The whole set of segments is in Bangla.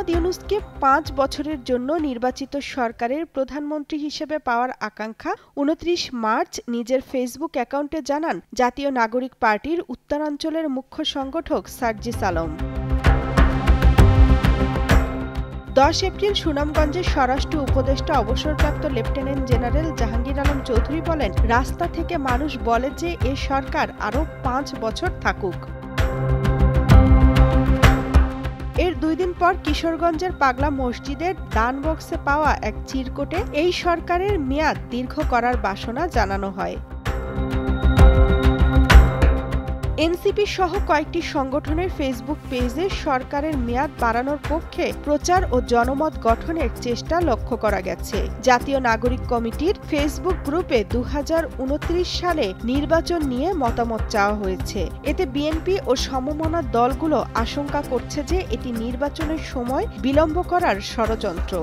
মোহাম্মদ ইউনূসকে ৫ বছরের জন্য নির্বাচিত সরকারের প্রধানমন্ত্রী হিসেবে পাওয়ার আকাঙ্ক্ষা ২৯ মার্চ নিজের ফেসবুক অ্যাকাউন্টে জানান জাতীয় নাগরিক পার্টির উত্তরাঞ্চলের মুখ্য সংগঠক সার্জিস আলম। ১০ এপ্রিল সুনামগঞ্জের স্বরাষ্ট্র উপদেষ্টা অবসরপ্রাপ্ত লেফটেন্যান্ট জেনারেল জাহাঙ্গীর আলম চৌধুরী বলেন, রাস্তা থেকে মানুষ বলে যে এ সরকার আরও ৫ বছর থাকুক। এর ২ দিন পর কিশোরগঞ্জের পাগলা মসজিদের দান বক্সে পাওয়া এক চিরকুটে এই সরকারের মেয়াদ দীর্ঘ করার বাসনা জানানো হয়। এনসিপি সহ কয়েকটি সংগঠনের ফেসবুক পেজে সরকারের মেয়াদ বাড়ানোর পক্ষে প্রচার ও জনমত গঠনের চেষ্টা লক্ষ্য করা গেছে। জাতীয় নাগরিক কমিটির ফেসবুক গ্রুপে ২০২৯ সালে নির্বাচন নিয়ে মতামত চাওয়া হয়েছে। এতে বিএনপি ও সমমনা দলগুলো আশঙ্কা করছে যে এটি নির্বাচনের সময় বিলম্ব করার ষড়যন্ত্র।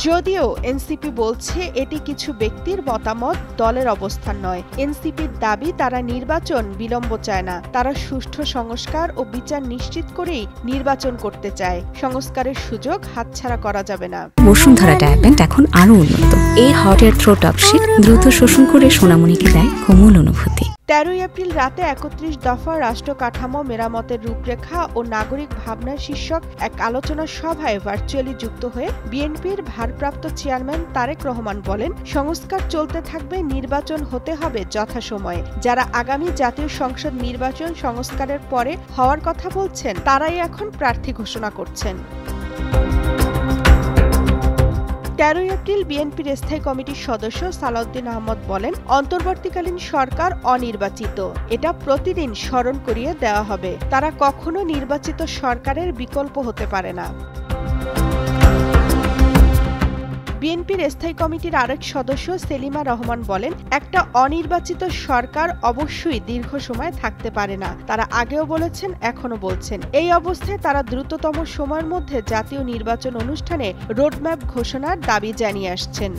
যদিও এনসিপি বলছে এটি কিছু ব্যক্তির মতামত, দলের অবস্থান নয়। এনসিপির দাবি তারা নির্বাচন বিলম্ব চায় না, তারা সুষ্ঠু সংস্কার ও বিচার নিশ্চিত করেই নির্বাচন করতে চায়। সংস্কারের সুযোগ হাতছাড়া করা যাবে না। বসুন্ধরা ডায়াপেন্ট এখন আরো উন্নত। এই হট এয়ার থ্রো টপশিট দ্রুত শোষণ করে সোনামণিকে দেয় কোমল অনুভূতি। ১৩ এপ্রিল রাতে ৩১ দফা রাষ্ট্র কাঠামো মেরামতের রূপরেখা ও নাগরিক ভাবনা শীর্ষক এক আলোচনা সভায় ভার্চুয়ালি যুক্ত হয়ে বিএনপির ভারপ্রাপ্ত চেয়ারম্যান তারেক রহমান বলেন, সংস্কার চলতে থাকবে, নির্বাচন হতে হবে যথাসময়ে। যারা আগামী জাতীয় সংসদ নির্বাচন সংস্কারের পরে হওয়ার কথা বলছেন, তারাই এখন প্রার্থী ঘোষণা করছেন। ১৩ এপ্রিল বিএনপির স্থায়ী কমিটির সদস্য সালাউদ্দিন আহমদ বলেন, অন্তর্বর্তীকালীন সরকার অনির্বাচিত, এটা প্রতিদিন স্মরণ করিয়ে দেওয়া হবে। তারা কখনো নির্বাচিত সরকারের বিকল্প হতে পারে না। বিএনপির স্থায়ী কমিটির আরেক সদস্য সেলিমা রহমান বলেন, একটা অনির্বাচিত সরকার অবশ্যই দীর্ঘ সময় থাকতে পারে না। তারা আগেও বলেছেন, এখনো বলছেন। এই অবস্থায় তারা দ্রুততম সময়ের মধ্যে জাতীয় নির্বাচন অনুষ্ঠানে রোডম্যাপ ঘোষণার দাবি জানিয়ে আসছেন।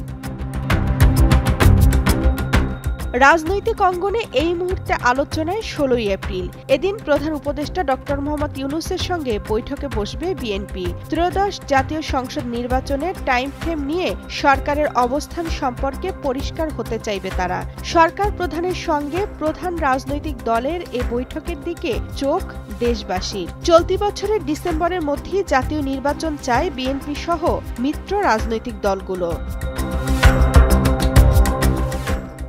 রাজনৈতিক অঙ্গনে এই মুহূর্তে আলোচনায় ১৬ এপ্রিল। এদিন প্রধান উপদেষ্টা ডক্টর মোহাম্মদ ইউনূসের সঙ্গে বৈঠকে বসবে বিএনপি। ত্রয়োদশ জাতীয় সংসদ নির্বাচনের টাইম ফ্রেম নিয়ে সরকারের অবস্থান সম্পর্কে পরিষ্কার হতে চাইবে তারা। সরকার প্রধানের সঙ্গে প্রধান রাজনৈতিক দলের এ বৈঠকের দিকে চোখ দেশবাসীর। চলতি বছরের ডিসেম্বরের মধ্যেই জাতীয় নির্বাচন চায় বিএনপি সহ মিত্র রাজনৈতিক দলগুলো।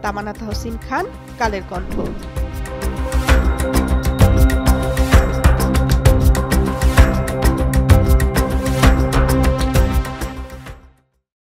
তামান্না তাহসিন খান, কালের কণ্ঠ।